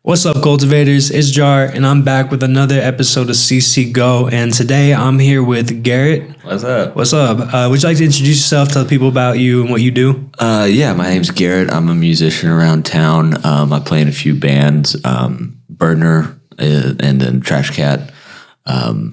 What's up, cultivators? It's Jar, and I'm back with another episode of CCGO. And today I'm here with Garrett. What's up? What's up? Would you like to introduce yourself, tell people about you and what you do? Yeah, my name's Garrett. I'm a musician around town. I play in a few bands, Burner and then Trash Cat. Yeah,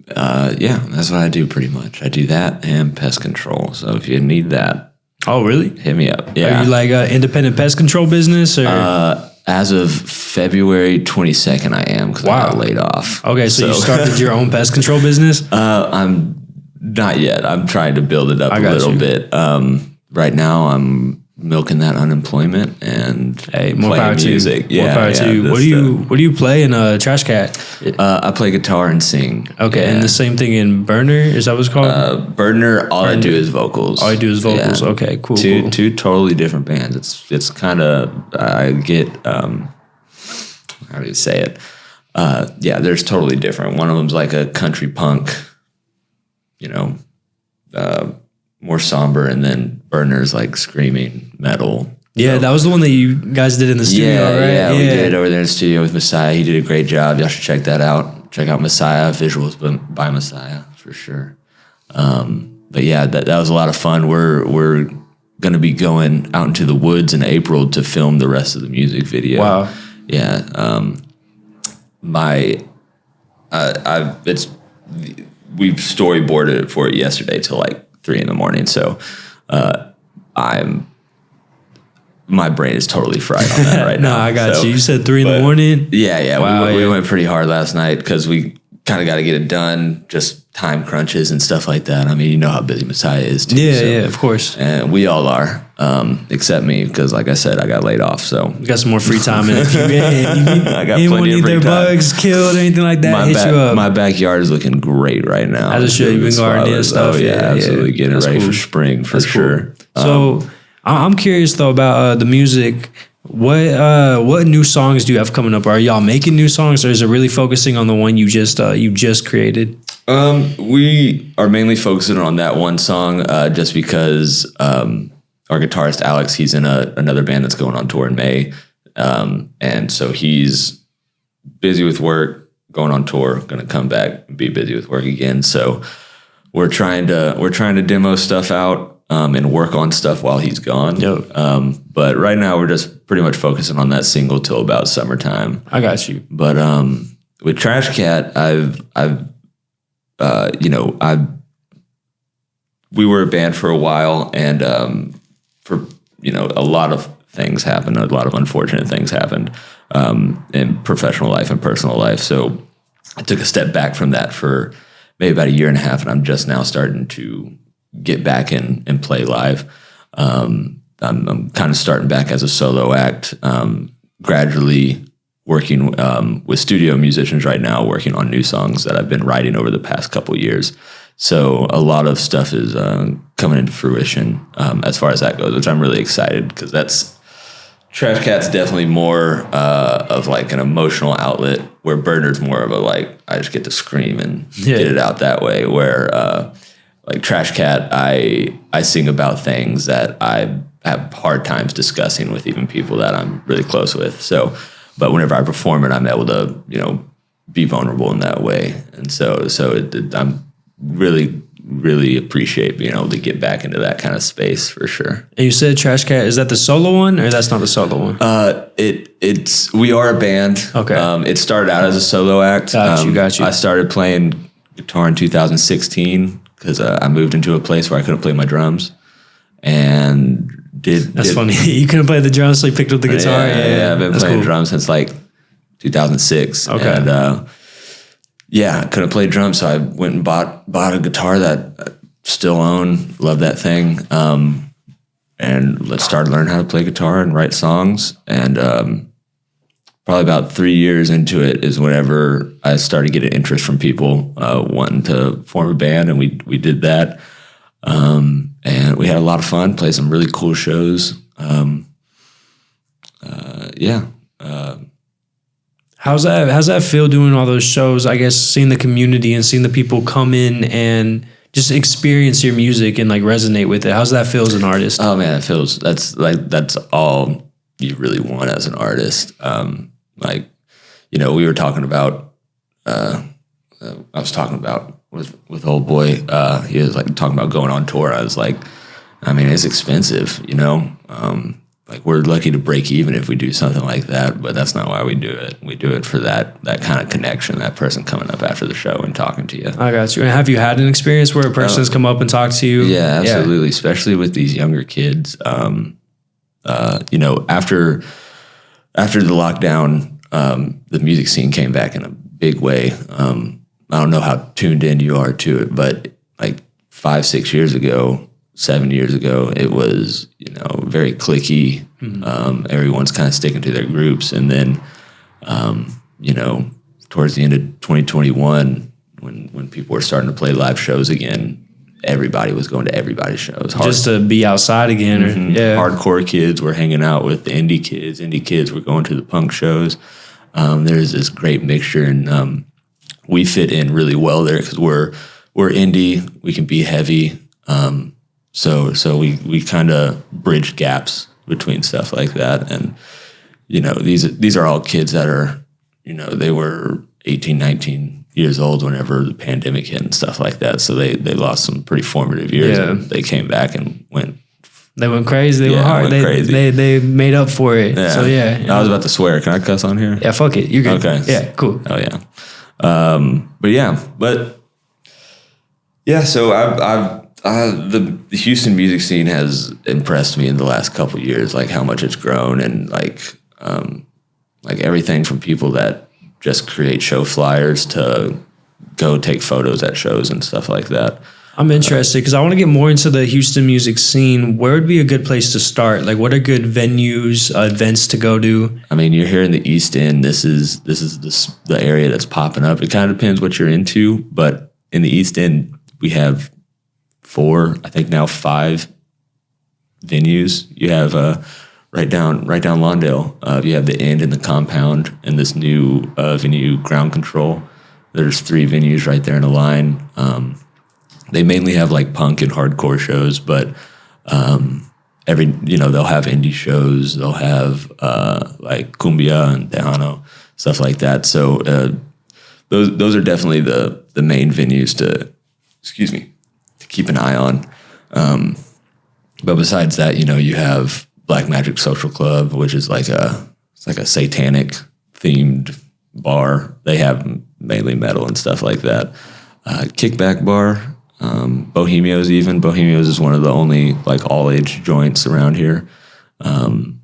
that's what I do pretty much. I do that and pest control. So if you need that, Oh, really? hit me up. Yeah. Are you like an independent pest control business? Or? As of February 22nd, I am because I got laid off. Okay, so you started your own pest control business? I'm not yet. I'm trying to build it up a little bit. Right now, I'm milking that unemployment and more power music. To you. More power to you. What do you play in Trash Cat? I play guitar and sing. Okay, and the same thing in Burner? Is that what it's called? Burner, I do is vocals. All I do is vocals. Yeah. Okay, cool. Two totally different bands. It's kind of, I get, how do you say it? Yeah, there's totally different. One of them's like a country punk, more somber, and then Burner's like screaming metal. Yeah, that was the one that you guys did in the studio, right? Yeah, we did it over there in the studio with Messiah. He did a great job. Y'all should check that out. Check out Messiah, visuals by Messiah for sure. But yeah, that was a lot of fun. We're going to be going out into the woods in April to film the rest of the music video. Wow. Yeah. We've storyboarded it for it yesterday till like 3 a.m. So my brain is totally fried on that right now. No, I got you. You said 3 a.m? Yeah. Wow, we went pretty hard last night because we kind of got to get it done. Just time crunches and stuff like that. I mean, you know how busy Messiah is too. Yeah, of course. And we all are, except me because, like I said, I got laid off. So you got some more free time. And if I got anyone plenty of need free their time. bugs killed or anything like that, hit you up. My backyard is looking great right now. As it should. You've been gardening and stuff. Oh yeah, absolutely. Getting ready for spring for sure. Cool. So I'm curious though about the music. What new songs do you have coming up? Are y'all making new songs, or is it really focusing on the one you just created? We are mainly focusing on that one song, just because our guitarist Alex, he's in another band that's going on tour in May, and so he's busy with work, going on tour, going to come back and be busy with work again. So we're trying to demo stuff out. And work on stuff while he's gone. Yep. But right now we're just pretty much focusing on that single till about summertime. I got you. But with Trash Cat, we were a band for a while, and a lot of things happened, a lot of unfortunate things happened in professional life and personal life. So I took a step back from that for maybe about 1.5 years, and I'm just now starting to get back and play live. I'm kind of starting back as a solo act, gradually working with studio musicians right now, working on new songs that I've been writing over the past couple years. So a lot of stuff is coming into fruition as far as that goes, which I'm really excited because Trash Cat's definitely more of like an emotional outlet, where Burner's more of a like, I just get to scream and get it out that way, where like Trash Cat, I sing about things that I have hard times discussing with even people that I'm really close with. So, but whenever I perform it, I'm able to, be vulnerable in that way. And so I'm really, really appreciate being able to get back into that kind of space for sure. And you said Trash Cat, is that the solo one, or that's not the solo one? We are a band. Okay. It started out as a solo act. Got you. I started playing guitar in 2016. Because I moved into a place where I couldn't play my drums, and That's funny. You couldn't play the drums, so you picked up the guitar. Yeah, I've been playing drums since like 2006. Okay. And I couldn't play drums, so I went and bought a guitar that I still own. Love that thing. And let's start learning how to play guitar and write songs. And probably about 3 years into it is whenever I started getting interest from people wanting to form a band, and we did that. And we had a lot of fun, played some really cool shows. How's that feel doing all those shows? I guess seeing the community and seeing the people come in and just experience your music and like resonate with it. How's that feel as an artist? Oh man, that's all you really want as an artist. Like, you know, we were talking about, I was talking about with old boy, he was like talking about going on tour. I was like, I mean, it's expensive, you know? Like we're lucky to break even if we do something like that, but that's not why we do it. We do it for that kind of connection, that person coming up after the show and talking to you. I got you. And have you had an experience where a person has come up and talked to you? Yeah, absolutely. Yeah. Especially with these younger kids. You know, after the lockdown, the music scene came back in a big way. I don't know how tuned in you are to it, but like 5, 6 years ago, 7 years ago, it was, you know, very cliquey. Everyone's kind of sticking to their groups. And then, you know, towards the end of 2021, when people were starting to play live shows again, everybody was going to everybody's shows. Just to be outside again. Hardcore kids were hanging out with the indie kids. Indie kids were going to the punk shows. There's this great mixture, and we fit in really well there because we're indie. We can be heavy. So we kind of bridge gaps between stuff like that. And, you know, these are all kids that are, you know, they were 18, 19 years old whenever the pandemic hit and stuff like that. So they lost some pretty formative years. Yeah. And they came back and went. They went crazy. They went hard. They made up for it. Yeah. So yeah. I was about to swear. Can I cuss on here? Yeah, fuck it. You're good. Okay. Yeah, cool. Oh yeah. So the Houston music scene has impressed me in the last couple of years, like how much it's grown, and like everything from people that just create show flyers to go take photos at shows and stuff like that. I'm interested because I want to get more into the Houston music scene. Where would be a good place to start? Like, what are good venues, events to go to? I mean, you're here in the East End. This is the area that's popping up. It kind of depends what you're into, but in the East End, we have 4, I think now 5 venues. You have right down Lawndale. You have the End and the Compound, and this new venue, Ground Control. There's 3 venues right there in a line. They mainly have like punk and hardcore shows, but they'll have indie shows. They'll have like cumbia and tejano, stuff like that. So those are definitely the main venues to keep an eye on. But besides that, you know, you have Black Magic Social Club, which is like a satanic themed bar. They have mainly metal and stuff like that. Kickback Bar, Bohemios even. Bohemios is one of the only like all age joints around here. And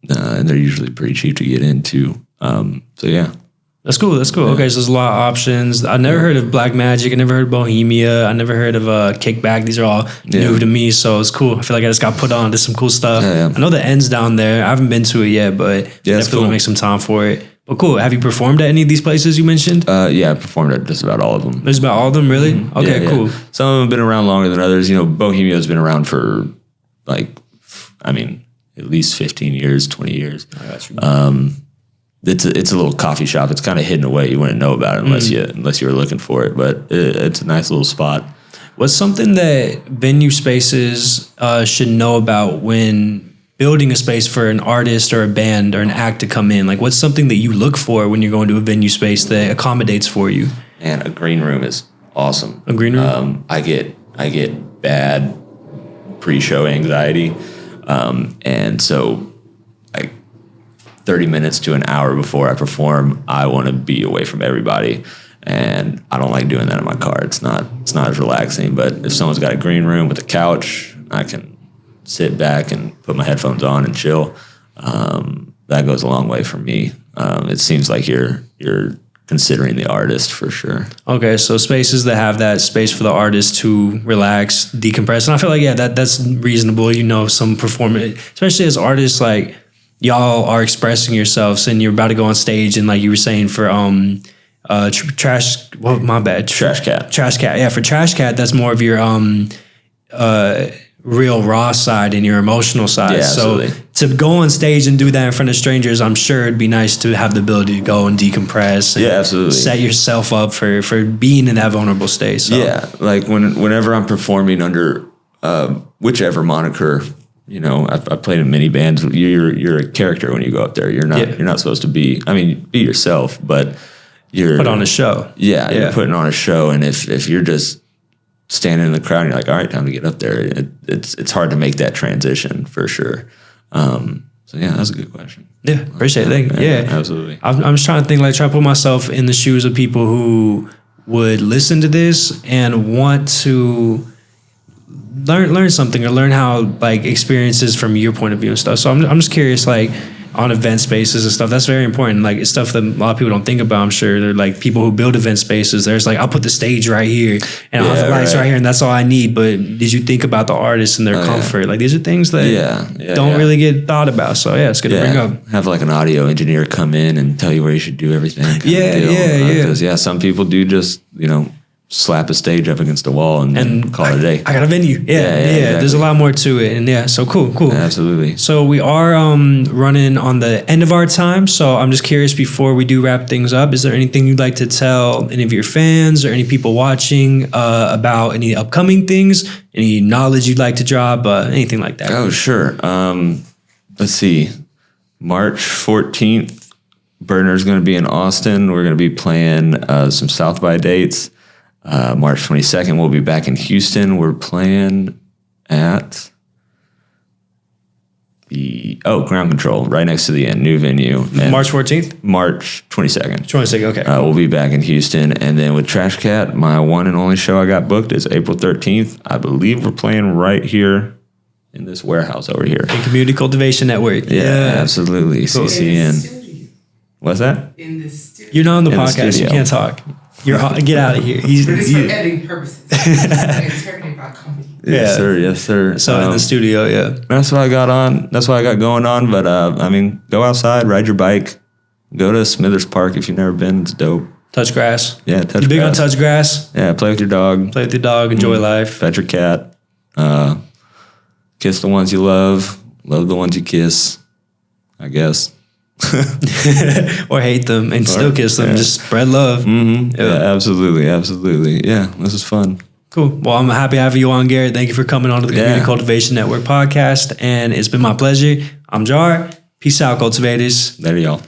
they're usually pretty cheap to get into. So yeah. That's cool. Yeah. Okay, so there's a lot of options. I never heard of Black Magic. I never heard of Bohemia. I never heard of Kickback. These are all new to me, so it's cool. I feel like I just got put on to some cool stuff. I know the End's down there. I haven't been to it yet, but definitely want to make some time for it. But cool. Have you performed at any of these places you mentioned? Yeah, I performed at just about all of them. Just about all of them, really? Mm-hmm. Okay, yeah. Cool. Some of them have been around longer than others. You know, Bohemia's been around for at least 15 years, 20 years. I got you. It's a little coffee shop. It's kind of hidden away. You wouldn't know about it unless you were looking for it. But it's a nice little spot. What's something that venue spaces should know about when building a space for an artist or a band or an act to come in? Like, what's something that you look for when you're going to a venue space that accommodates for you? Man, a green room is awesome. A green room? I get bad pre-show anxiety, and so 30 minutes to an hour before I perform, I want to be away from everybody. And I don't like doing that in my car. It's not as relaxing. But if someone's got a green room with a couch, I can sit back and put my headphones on and chill. That goes a long way for me. It seems like you're considering the artist for sure. Okay, so spaces that have that space for the artist to relax, decompress. And I feel like, that's reasonable. You know, some performance, especially as artists, like, y'all are expressing yourselves and you're about to go on stage, and like you were saying for Trash Cat. Yeah, for Trash Cat, that's more of your real raw side and your emotional side. Yeah, so absolutely. To go on stage and do that in front of strangers, I'm sure it'd be nice to have the ability to go and decompress. And absolutely. Set yourself up for being in that vulnerable state. So. Yeah, like whenever I'm performing under whichever moniker I've played in many bands. You're a character when you go up there. You're not supposed to be. I mean, be yourself, but you're put on a show. Yeah, you're putting on a show, and if you're just standing in the crowd, and you're like, all right, time to get up there. It's hard to make that transition for sure. So yeah, that's a good question. Yeah, appreciate it. Yeah, absolutely. I'm just trying to think, try to put myself in the shoes of people who would listen to this and want to learn something or learn how experiences from your point of view and stuff. So I'm just curious, on event spaces and stuff. That's very important. It's stuff that a lot of people don't think about. I'm sure they're people who build event spaces. There's I'll put the stage right here and I'll have the lights right here and that's all I need. But did you think about the artists and their comfort? These are things that don't really get thought about. So it's good to bring up. Have an audio engineer come in and tell you where you should do everything. Because some people do just slap a stage up against the wall and call it a day. I got a venue. Yeah. Exactly. There's a lot more to it. And so cool. Yeah, absolutely. So we are running on the end of our time. So I'm just curious, before we do wrap things up, is there anything you'd like to tell any of your fans or any people watching about any upcoming things, any knowledge you'd like to drop, anything like that? Oh, sure. Let's see. March 14th, Burner's going to be in Austin. We're going to be playing some South by dates. March 22nd, we'll be back in Houston. We're playing at Ground Control, right next to the new venue. And March 14th? March 22nd. 22nd, okay. We'll be back in Houston. And then with Trash Cat, my one and only show I got booked is April 13th. I believe we're playing right here in this warehouse over here. In Community Cultivation Network. Yeah, absolutely. Cool. CCN. What's that? In the studio. You're not on the podcast. You can't talk. Get out of here. But it's for editing purposes. Interpreting about comedy. Yes, sir. So in the studio, That's what I got on. That's what I got going on. But go outside, ride your bike, go to Smithers Park if you've never been. It's dope. Touch grass. Yeah, touch grass. You big on touch grass? Yeah, play with your dog. Enjoy life. Pet your cat. Kiss the ones you love the ones you kiss, I guess. Or hate them and still kiss them. Just spread love. Mm-hmm. Yeah, absolutely. Yeah, this is fun. Cool. Well, I'm happy to have you on, Garrett. Thank you for coming on to the Community Cultivation Network podcast, and it's been my pleasure. I'm Jar. Peace out, cultivators. Later, y'all.